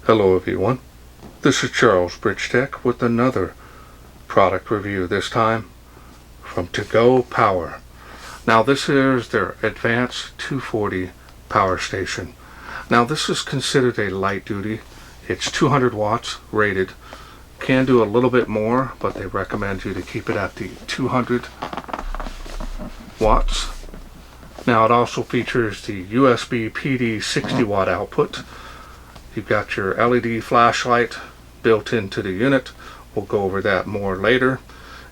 Hello everyone, this is Charles BridgTec with another product review, this time from ToGo Power. Now this is their Advanced 240 power station. Now this is considered a light duty. It's 200 watts rated. Can do a little bit more, but they recommend you to keep it at the 200 watts. Now it also features the USB PD 60 watt output. You've got your LED flashlight built into the unit. We'll go over that more later.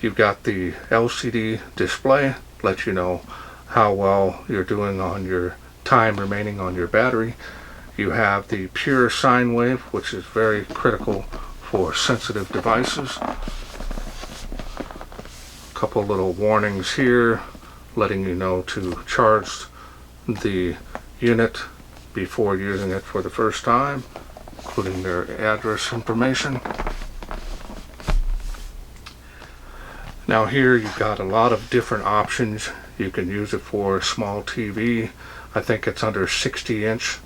You've got the LCD display, let you know how well you're doing on your time remaining on your battery. You have the pure sine wave, which is very critical for sensitive devices. A couple little warnings here letting you know to charge the unit before using it for the first time, including their address information. Now here you've got a lot of different options. You can use it for a small TV. I think it's under 60-inch.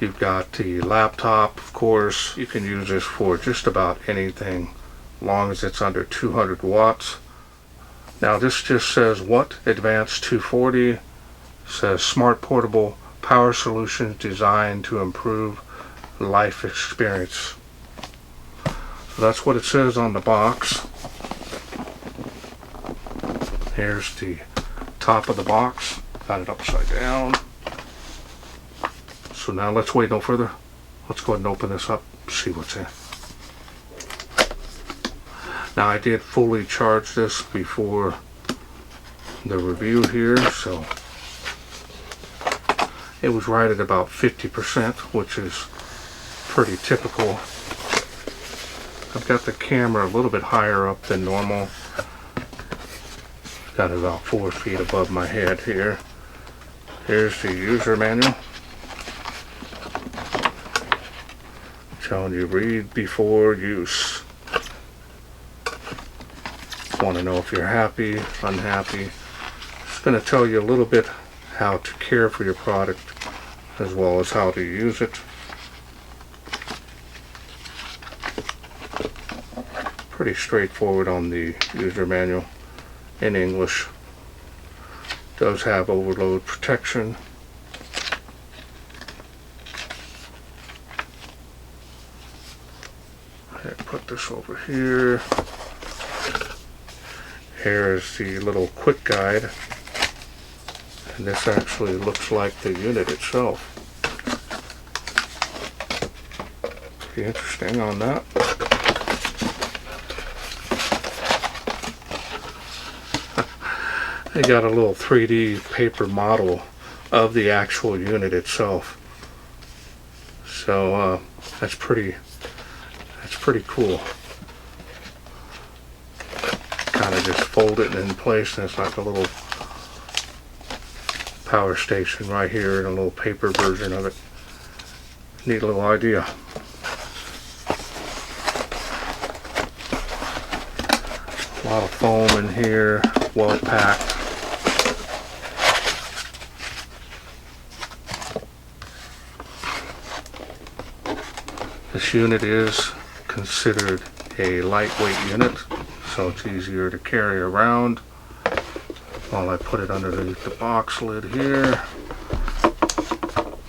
You've got the laptop, of course. You can use this for just about anything, as long as it's under 200 watts. Now this just says what? Advanced 240. Says smart portable power solutions designed to improve life experience. So that's what it says on the box. Here's the top of the box. Got it upside down. So now let's wait no further. Let's go ahead and open this up, see what's in. Now I did fully charge this before the review here, so it was right at about 50%, which is pretty typical. I've got the camera a little bit higher up than normal. Got it about 4 feet above my head here. Here's the user manual. Telling you read before use. Want to know if you're happy, unhappy. It's going to tell you a little bit how to care for your product as well as how to use it. Pretty straightforward on the user manual in English. Does have overload protection. Put this over here. Here's the little quick guide. And this actually looks like the unit itself. Pretty interesting on that. They got a little 3D paper model of the actual unit itself. So that's pretty cool. Kind of just fold it in place and it's like a little power station right here in a little paper version of it. Neat little idea. A lot of foam in here, well packed. This unit is considered a lightweight unit, so it's easier to carry around. While I put it underneath the box lid here.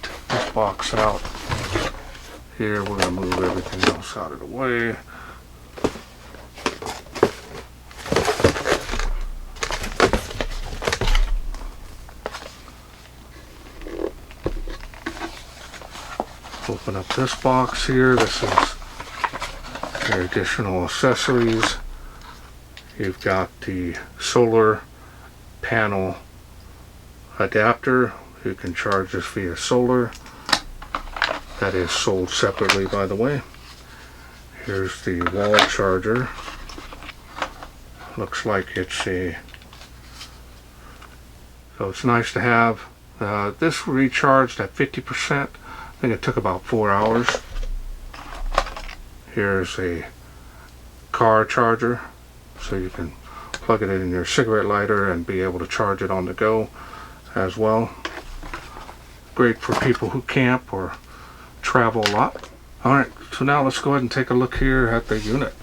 Take this box out. Here we're going to move everything else out of the way. Open up this box here. This is your additional accessories. You've got the solar panel adapter. You can charge this via solar. That is sold separately, by the way. Here's the wall charger. Looks like it's so it's nice to have. This recharged at 50%. I think it took about 4 hours. Here's a car charger, so you can plug it in your cigarette lighter and be able to charge it on the go as well. Great for people who camp or travel a lot. Alright, so now let's go ahead and take a look here at the unit.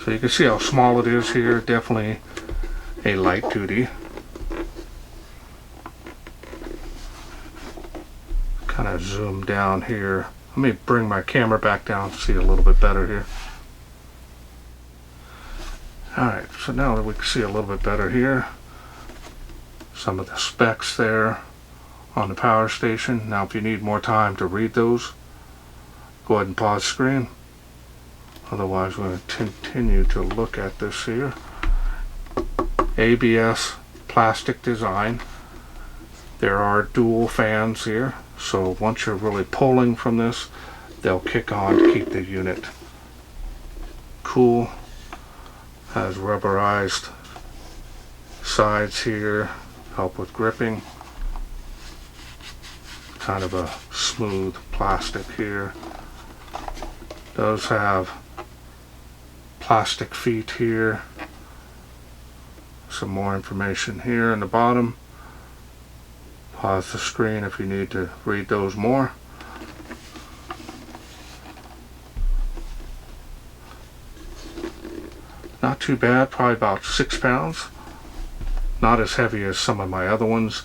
So you can see how small it is here, definitely a light duty. Kind of zoom down here. Let me bring my camera back down to see a little bit better here. Alright, so now that we can see a little bit better here, some of the specs there on the power station. Now if you need more time to read those, go ahead and pause screen. Otherwise we're going to continue to look at this here. ABS plastic design. There are dual fans here, so once you're really pulling from this, they'll kick on to keep the unit cool. Has rubberized sides here, help with gripping. Kind of a smooth plastic here. Does have plastic feet here. Some more information here in the bottom. Pause the screen if you need to read those more. Not too bad, probably about 6 pounds. Not as heavy as some of my other ones,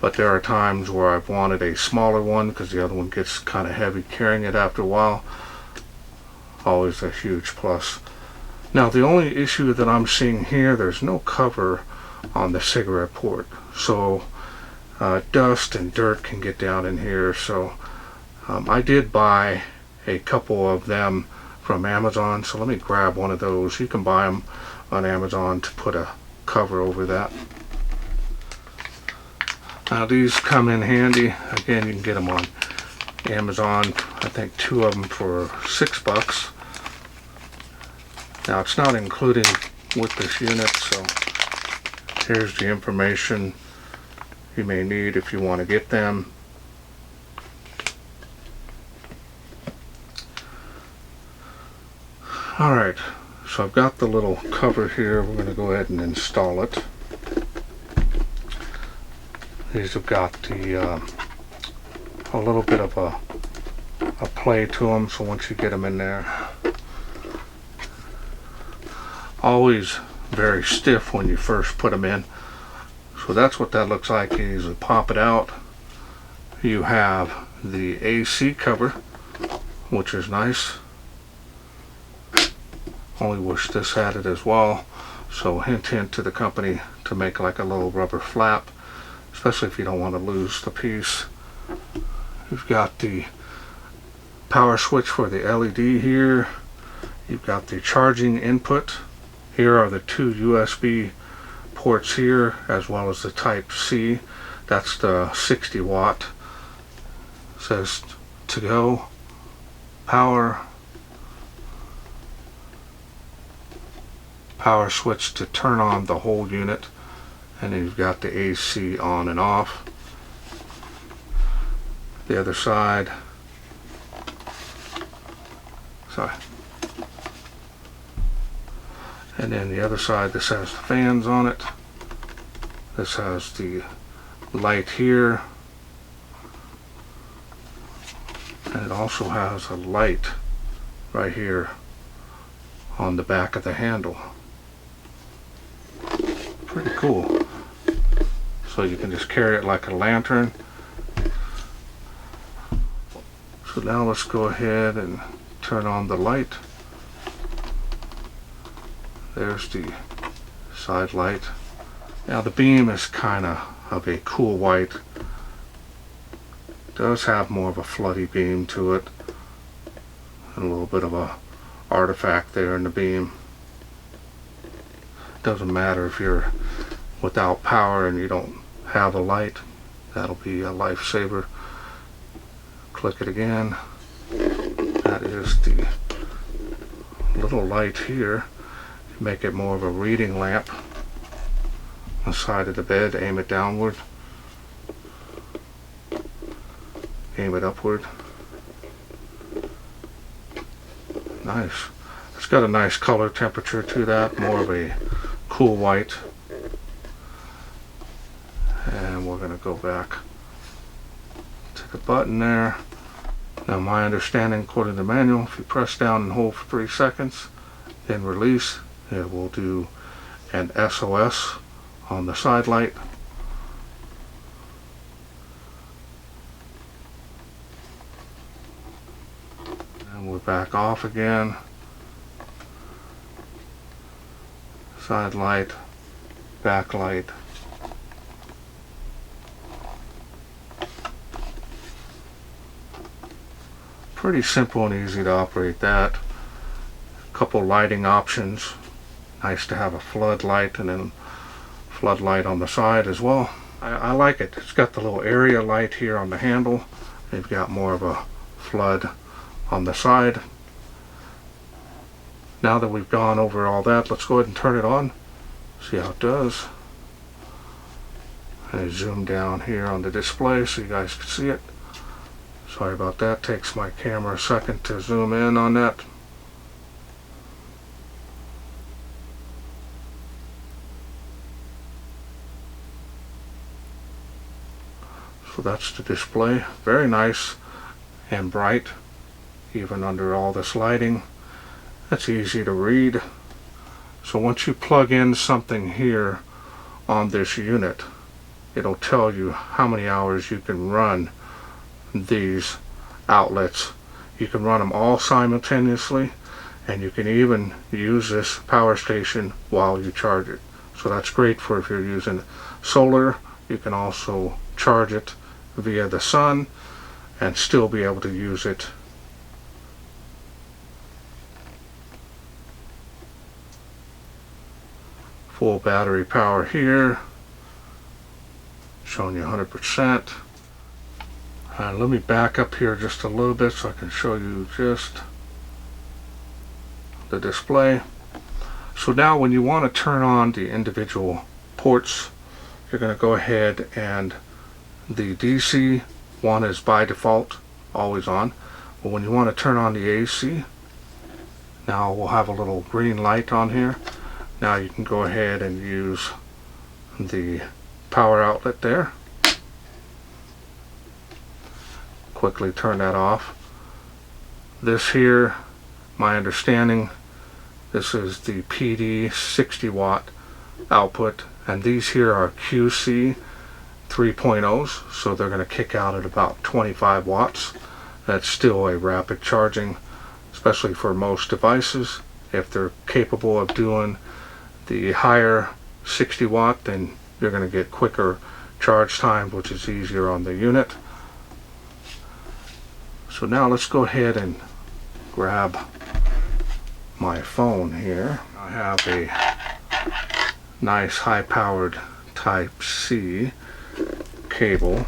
but there are times where I've wanted a smaller one because the other one gets kind of heavy carrying it after a while. Always a huge plus. Now the only issue that I'm seeing here, there's no cover on the cigarette port, so dust and dirt can get down in here. So I did buy a couple of them from Amazon, so let me grab one of those. You can buy them on Amazon to put a cover over that. Now these come in handy. Again, you can get them on Amazon. I think 2 of them for $6. Now it's not included with this unit, so here's the information you may need if you want to get them. Alright, so I've got the little cover here. We're going to go ahead and install it. These have got the a little bit of a play to them, so once you get them in there, always very stiff when you first put them in. So that's what that looks like. You usually pop it out. You have the AC cover, which is nice. Only wish this had it as well. So hint hint to the company to make like a little rubber flap, especially if you don't want to lose the piece. You've got the power switch for the LED here. You've got the charging input. Here are the 2 USB ports here, as well as the type C. That's the 60 watt. It says ToGo Power. Power switch to turn on the whole unit. And then you've got the AC on and off. The other side. Sorry. And then the other side, this has the fans on it. This has the light here. And it also has a light right here on the back of the handle. Pretty cool. So you can just carry it like a lantern. So now let's go ahead and turn on the light. There's the side light. Now the beam is kind of a cool white. It does have more of a floody beam to it. And a little bit of a artifact there in the beam. Doesn't matter if you're without power and you don't have a light. That'll be a lifesaver. Click it again. That is the little light here. Make it more of a reading lamp on the side of the bed. Aim it downward, aim it upward. Nice. It's got a nice color temperature to that, more of a cool white. And we're going to go back to the button there. Now my understanding, according to the manual, if you press down and hold for 3 seconds, then release, it will do an SOS on the side light. And we're back off again. Side light, back light. Pretty simple and easy to operate that. A couple lighting options. Nice to have a floodlight and then floodlight on the side as well. I like it. It's got the little area light here on the handle. You've got more of a flood on the side. Now that we've gone over all that, let's go ahead and turn it on. See how it does. I zoom down here on the display so you guys can see it. Sorry about that. Takes my camera a second to zoom in on that. So that's the display. Very nice and bright, even under all this lighting. That's easy to read. So once you plug in something here on this unit, it'll tell you how many hours you can run these outlets. You can run them all simultaneously, and you can even use this power station while you charge it. So that's great for if you're using solar. You can also charge it via the sun and still be able to use it. Full battery power here, showing you 100%. Let me back up here just a little bit so I can show you just the display. So now when you want to turn on the individual ports, you're going to go ahead and the DC one is by default always on. But when you want to turn on the AC, now we'll have a little green light on here. Now you can go ahead and use the power outlet there. Quickly turn that off. This here, my understanding, this is the PD 60 watt output, and these here are QC 3.0s, so they're going to kick out at about 25 watts. That's still a rapid charging, especially for most devices. If they're capable of doing the higher 60 watt, then you're going to get quicker charge time, which is easier on the unit. So now let's go ahead and grab my phone here. I have a nice high-powered Type-C cable.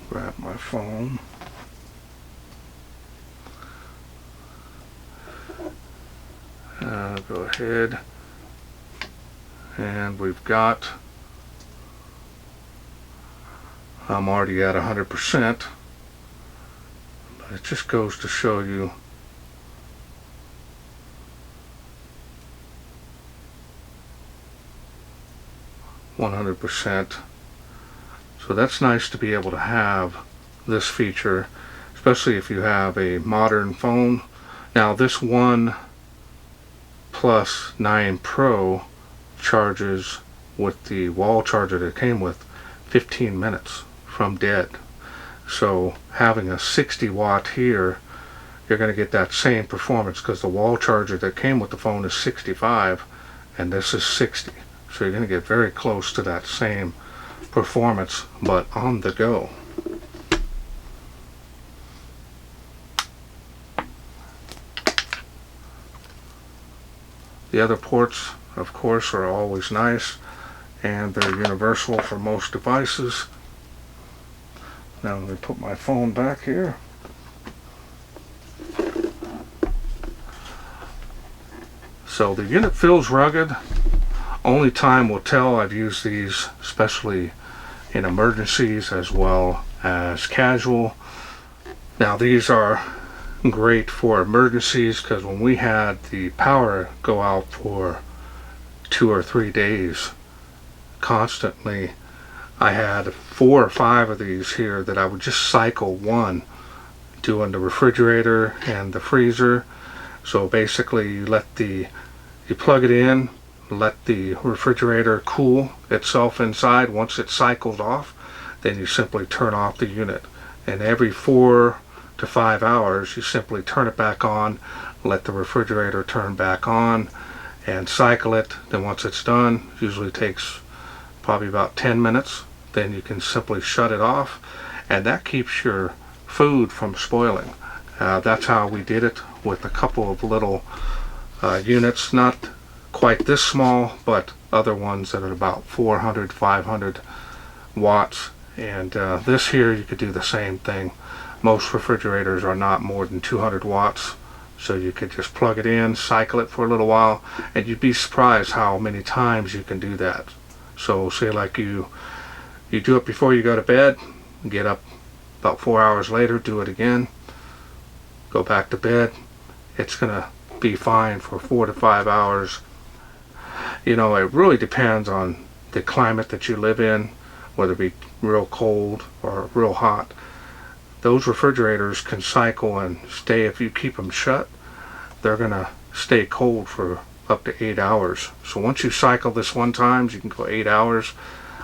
Grab my phone. Go ahead, and we've got, I'm already at 100%, but it just goes to show you %. So that's nice to be able to have this feature, especially if you have a modern phone. Now this One Plus 9 Pro charges with the wall charger that it came with 15 minutes from dead. So having a 60 watt here, you're going to get that same performance because the wall charger that came with the phone is 65 and this is 60. So you're going to get very close to that same performance, but on the go. The other ports, of course, are always nice, and they're universal for most devices. Now let me put my phone back here. So the unit feels rugged. Only time will tell. I've used these especially in emergencies as well as casual. Now these are great for emergencies because when we had the power go out for 2 or 3 days constantly, I had 4 or 5 of these here that I would just cycle one, doing the refrigerator and the freezer. So basically you plug it in, let the refrigerator cool itself inside. Once it cycles off, then you simply turn off the unit. And every 4 to 5 hours you simply turn it back on, let the refrigerator turn back on, and cycle it. Then once it's done, usually takes probably about 10 minutes, then you can simply shut it off, and that keeps your food from spoiling. That's how we did it with a couple of little units, not quite this small, but other ones that are about 400, 500 watts. And this here, you could do the same thing. Most refrigerators are not more than 200 watts, so you could just plug it in, cycle it for a little while, and you'd be surprised how many times you can do that. So say like you do it before you go to bed, get up about 4 hours later, do it again, go back to bed. It's gonna be fine for 4 to 5 hours. You know, it really depends on the climate that you live in, whether it be real cold or real hot. Those refrigerators can cycle and stay, if you keep them shut, they're gonna stay cold for up to 8 hours. So once you cycle this one time, you can go 8 hours.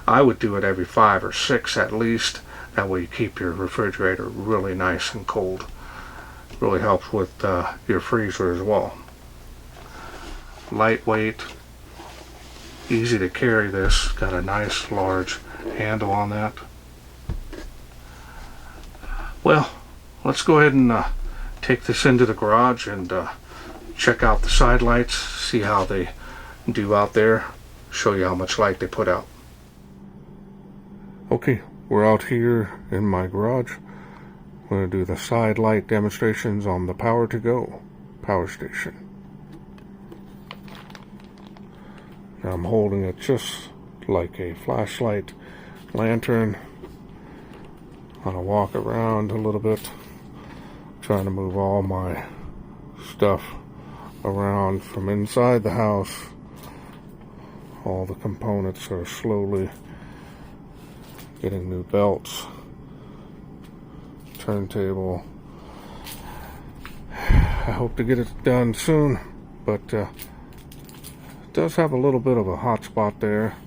I would do it every 5 or 6 at least. That way you keep your refrigerator really nice and cold. Really helps with your freezer as well. Lightweight, easy to carry this. Got a nice large handle on that. Well, let's go ahead and take this into the garage and check out the side lights, see how they do out there, show you how much light they put out. Okay, we're out here in my garage. I'm going to do the side light demonstrations on the Power2Go power station. Now I'm holding it just like a flashlight lantern. I'm going to walk around a little bit, trying to move all my stuff around from inside the house. All the components are slowly getting new belts, turntable. I hope to get it done soon, but it does have a little bit of a hot spot there.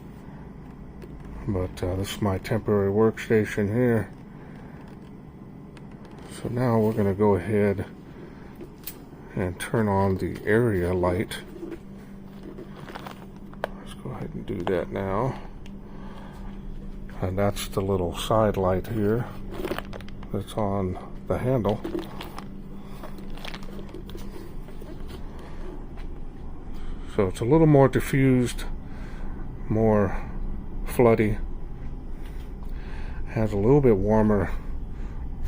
But this is my temporary workstation here. So now we're going to go ahead and turn on the area light. Let's go ahead and do that now. And that's the little side light here that's on the handle. So it's a little more diffused, more floody, has a little bit warmer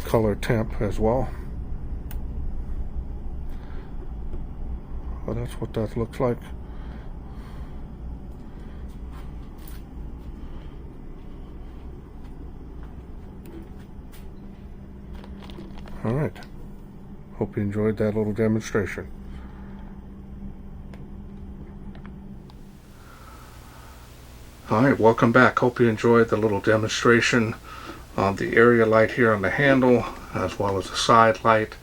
color temp as well. Well, that's what that looks like. Alright, hope you enjoyed that little demonstration. Alright, welcome back. Hope you enjoyed the little demonstration on the area light here on the handle, as well as the side light.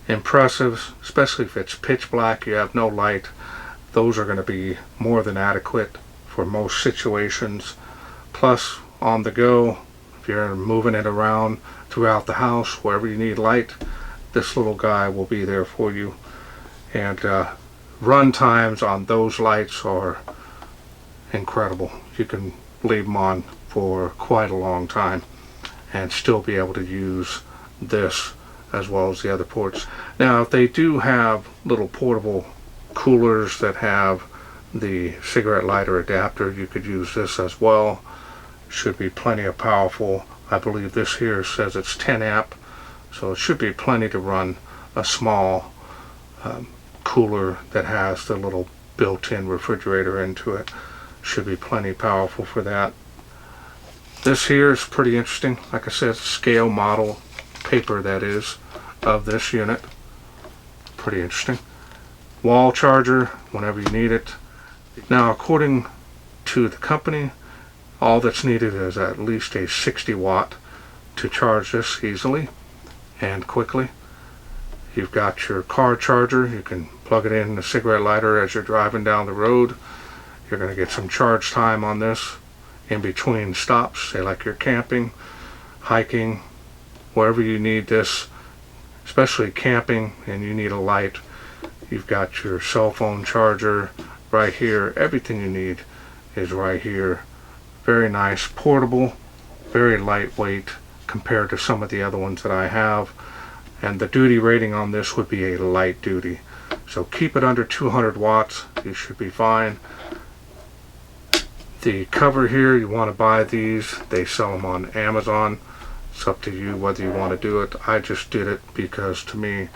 Impressive, especially if it's pitch black, you have no light. Those are going to be more than adequate for most situations. Plus, on the go, if you're moving it around throughout the house, wherever you need light, this little guy will be there for you. And run times on those lights are incredible. You can leave them on for quite a long time and still be able to use this as well as the other ports. Now, if they do have little portable coolers that have the cigarette lighter adapter, you could use this as well. Should be plenty of powerful. I believe this here says it's 10 amp, so it should be plenty to run a small cooler that has the little built-in refrigerator into it. Should be plenty powerful for that. This here is pretty interesting. Like I said, scale model paper, that is, of this unit. Pretty interesting. Wall charger whenever you need it. Now, according to the company, All that's needed is at least a 60 watt to charge this easily and quickly. You've got your car charger. You can plug it in a cigarette lighter as you're driving down the road. You're going to get some charge time on this in between stops, say like you're camping, hiking, wherever you need this, especially camping and you need a light. You've got your cell phone charger right here. Everything you need is right here. Very nice, portable, very lightweight compared to some of the other ones that I have. And the duty rating on this would be a light duty. So keep it under 200 watts. You should be fine. The cover here, you want to buy these. They sell them on Amazon. It's up to you whether you want to do it. I just did it because, to me,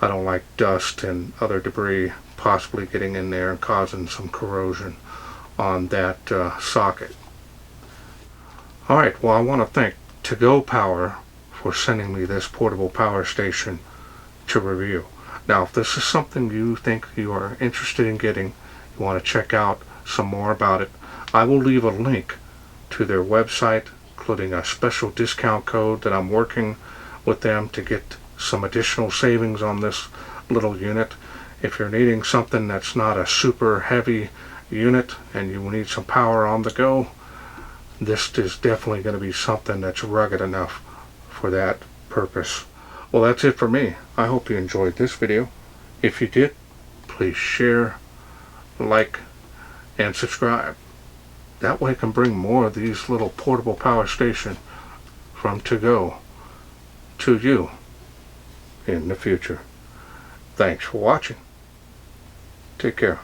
I don't like dust and other debris possibly getting in there and causing some corrosion on that socket. Alright, well, I want to thank ToGo Power for sending me this portable power station to review. Now, if this is something you think you are interested in getting, you want to check out some more about it, I will leave a link to their website, including a special discount code that I'm working with them to get some additional savings on this little unit. If you're needing something that's not a super heavy unit and you need some power on the go, this is definitely going to be something that's rugged enough for that purpose. Well, that's it for me. I hope you enjoyed this video. If you did, please share, like, and subscribe. That way I can bring more of these little portable power stations from ToGo to you in the future. Thanks for watching. Take care.